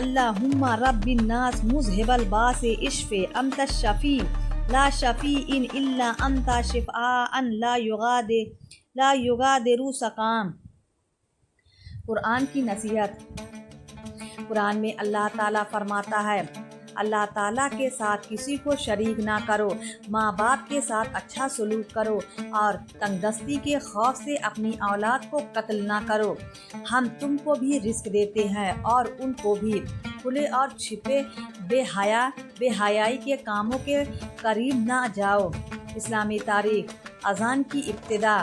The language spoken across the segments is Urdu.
اللہم رب الناس مذہب الباس اشف انت الشفیع لا شفیع الا انت شفاء لا یغادر سقام۔ قرآن کی نصیحت۔ قرآن میں اللہ تعالیٰ فرماتا ہے، اللہ تعالیٰ کے ساتھ کسی کو شریک نہ کرو، ماں باپ کے ساتھ اچھا سلوک کرو اور تنگ دستی کے خوف سے اپنی اولاد کو قتل نہ کرو۔ ہم تم کو بھی رزق دیتے ہیں اور ان کو بھی۔ کھلے اور چھپے بے حیائی کے کاموں کے قریب نہ جاؤ۔ اسلامی تاریخ۔ اذان کی ابتدا۔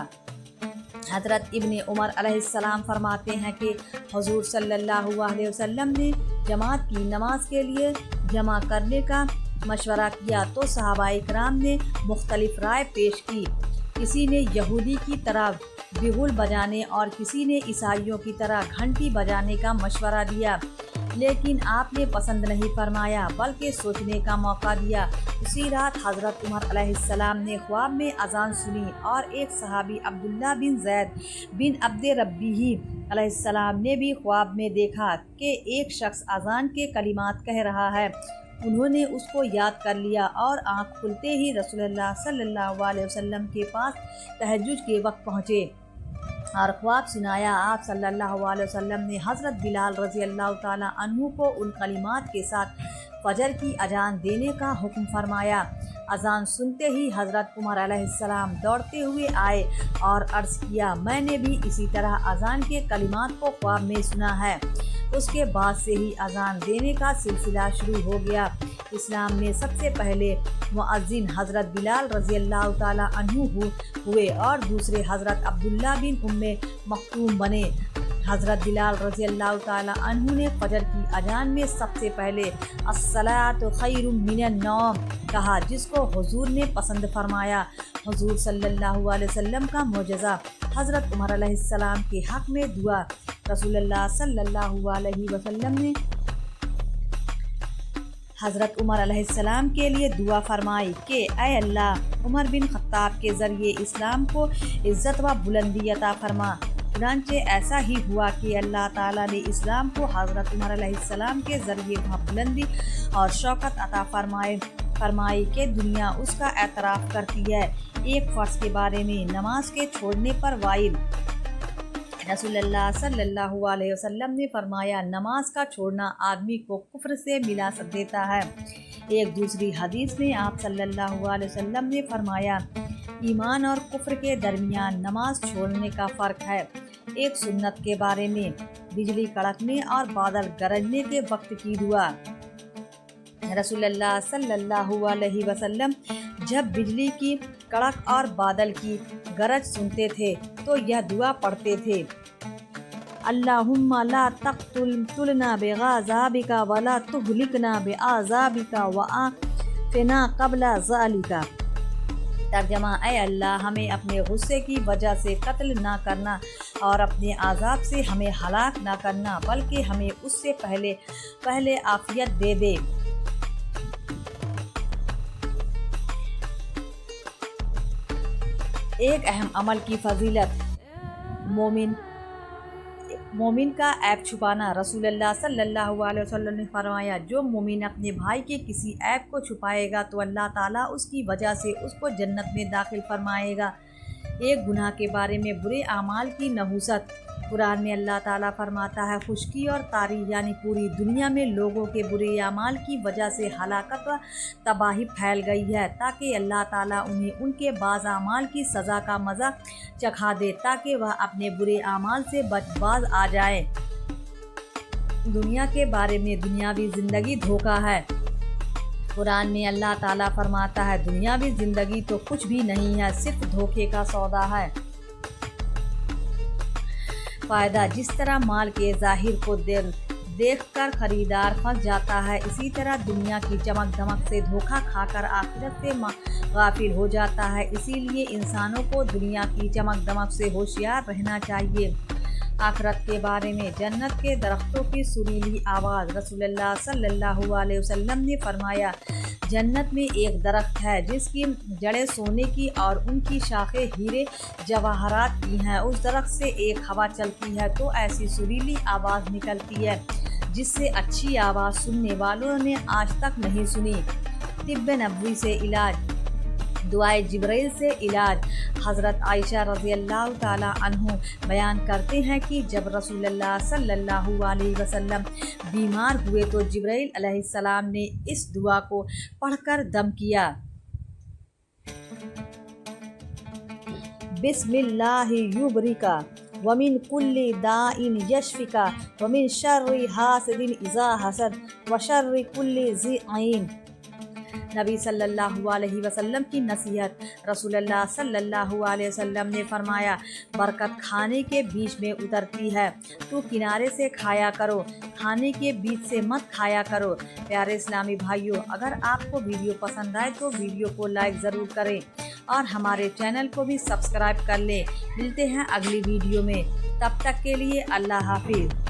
حضرت ابن عمر علیہ السلام فرماتے ہیں کہ حضور صلی اللہ علیہ وسلم نے جماعت کی نماز کے لیے جمع کرنے کا مشورہ کیا تو صحابہ کرام نے مختلف رائے پیش کی۔ کسی نے یہودی کی طرح بغل بجانے اور کسی نے عیسائیوں کی طرح گھنٹی بجانے کا مشورہ دیا، لیکن آپ نے پسند نہیں فرمایا بلکہ سوچنے کا موقع دیا۔ اسی رات حضرت عمر علیہ السلام نے خواب میں اذان سنی اور ایک صحابی عبداللہ بن زید بن عبد ربیہ علیہ السلام نے بھی خواب میں دیکھا کہ ایک شخص اذان کے کلمات کہہ رہا ہے۔ انہوں نے اس کو یاد کر لیا اور آنکھ کھلتے ہی رسول اللہ صلی اللہ علیہ وسلم کے پاس تہجد کے وقت پہنچے اور خواب سنایا۔ آپ صلی اللہ علیہ وسلم نے حضرت بلال رضی اللہ تعالیٰ عنہ کو ان کلمات کے ساتھ فجر کی اذان دینے کا حکم فرمایا۔ اذان سنتے ہی حضرت عمر علیہ السلام دوڑتے ہوئے آئے اور عرض کیا، میں نے بھی اسی طرح اذان کے کلمات کو خواب میں سنا ہے۔ اس کے بعد سے ہی اذان دینے کا سلسلہ شروع ہو گیا۔ اسلام میں سب سے پہلے مؤذن حضرت بلال رضی اللہ تعالیٰ عنہ ہوئے اور دوسرے حضرت عبداللہ بن ام مکتوم بنے۔ حضرت بلال رضی اللہ تعالیٰ عنہ نے فجر کی اذان میں سب سے پہلے الصلاۃ خیر من النوم کہا، جس کو حضور نے پسند فرمایا۔ حضور صلی اللہ علیہ وسلم کا معجزہ۔ حضرت عمر علیہ السلام کے حق میں دعا۔ رسول اللہ صلی اللہ علیہ وسلم نے حضرت عمر علیہ السلام کے لیے دعا فرمائی کہ اے اللہ، عمر بن خطاب کے ذریعے اسلام کو عزت و بلندی عطا فرما۔ چنانچہ ایسا ہی ہوا کہ اللہ تعالیٰ نے اسلام کو حضرت عمر علیہ السلام کے ذریعے وہاں بلندی اور شوکت عطا فرمائی کہ دنیا اس کا اعتراف کرتی ہے۔ ایک فرض کے بارے میں نماز کے چھوڑنے پر وائل۔ رسول اللہ صلی اللہ علیہ وسلم نے فرمایا، نماز کا چھوڑنا آدمی کو کفر سے ملا دیتا ہے۔ ایک دوسری حدیث میں آپ صلی اللہ علیہ وسلم نے فرمایا، ایمان اور کفر کے درمیان نماز چھوڑنے کا فرق ہے۔ ایک سنت کے بارے میں بجلی کڑکنے اور بادل گرجنے کے وقت کی دعا۔ رسول اللہ صلی اللہ علیہ وسلم جب بجلی کی کڑک اور بادل کی گرج سنتے تھے تو یہ دعا پڑھتے تھے، اللہم لا تقتلنا بغضبک ولا تہلکنا بعذابک وآفنا قبل ذلک۔ ترجمہ، اے اللہ، ہمیں اپنے غصے کی وجہ سے قتل نہ کرنا اور اپنے عذاب سے ہمیں ہلاک نہ کرنا، بلکہ ہمیں اس سے پہلے عافیت دے دے۔ ایک اہم عمل کی فضیلت۔ مومن کا عیب چھپانا۔ رسول اللہ صلی اللہ علیہ وسلم نے فرمایا، جو مومن اپنے بھائی کے کسی عیب کو چھپائے گا تو اللہ تعالیٰ اس کی وجہ سے اس کو جنت میں داخل فرمائے گا۔ ایک گناہ کے بارے میں برے اعمال کی نحوست۔ قرآن میں اللہ تعالیٰ فرماتا ہے، خشکی اور تاری یعنی پوری دنیا میں لوگوں کے برے اعمال کی وجہ سے ہلاکت و تباہی پھیل گئی ہے، تاکہ اللہ تعالیٰ انہیں ان کے بعض اعمال کی سزا کا مزہ چکھا دے تاکہ وہ اپنے برے اعمال سے باز آ جائے۔ دنیا کے بارے میں دنیاوی زندگی دھوکہ ہے۔ قرآن میں اللہ تعالیٰ فرماتا ہے، دنیاوی زندگی تو کچھ بھی نہیں ہے، صرف دھوکے کا سودا ہے۔ فائدہ، جس طرح مال کے ظاہر کو دیکھ کر خریدار پھنس جاتا ہے، اسی طرح دنیا کی چمک دمک سے دھوکہ کھا کر آخرت سے غافل ہو جاتا ہے۔ اسی لیے انسانوں کو دنیا کی چمک دمک سے ہوشیار رہنا چاہیے۔ آخرت کے بارے میں جنت کے درختوں کی سریلی آواز۔ رسول اللہ صلی اللہ علیہ وسلم نے فرمایا، جنت میں ایک درخت ہے جس کی جڑیں سونے کی اور ان کی شاخیں ہیرے جواہرات کی ہیں۔ اس درخت سے ایک ہوا چلتی ہے تو ایسی سریلی آواز نکلتی ہے جس سے اچھی آواز سننے والوں نے آج تک نہیں سنی۔ طب نبوی سے علاج، دعائے جبرائیل سے علاج۔ حضرت عائشہ رضی اللہ تعالیٰ عنہ بیان کرتے ہیں کہ جب رسول اللہ صلی اللہ علیہ وسلم بیمار ہوئے تو جبرائیل علیہ السلام نے اس دعا کو پڑھ کر دم کیا: بسم اللہ یبریکا ومن کل داء یشفیکا ومن شر حاسد اذا حسد وشر کل ذی عین۔ نبی صلی اللہ علیہ وسلم کی نصیحت۔ رسول اللہ صلی اللہ علیہ وسلم نے فرمایا: برکت کھانے کے بیچ میں اترتی ہے، تو کنارے سے کھایا کرو، کھانے کے بیچ سے مت کھایا کرو۔ پیارے اسلامی بھائیوں، اگر آپ کو ویڈیو پسند آئے تو ویڈیو کو لائک ضرور کریں اور ہمارے چینل کو بھی سبسکرائب کر لیں۔ ملتے ہیں اگلی ویڈیو میں، تب تک کے لیے اللہ حافظ۔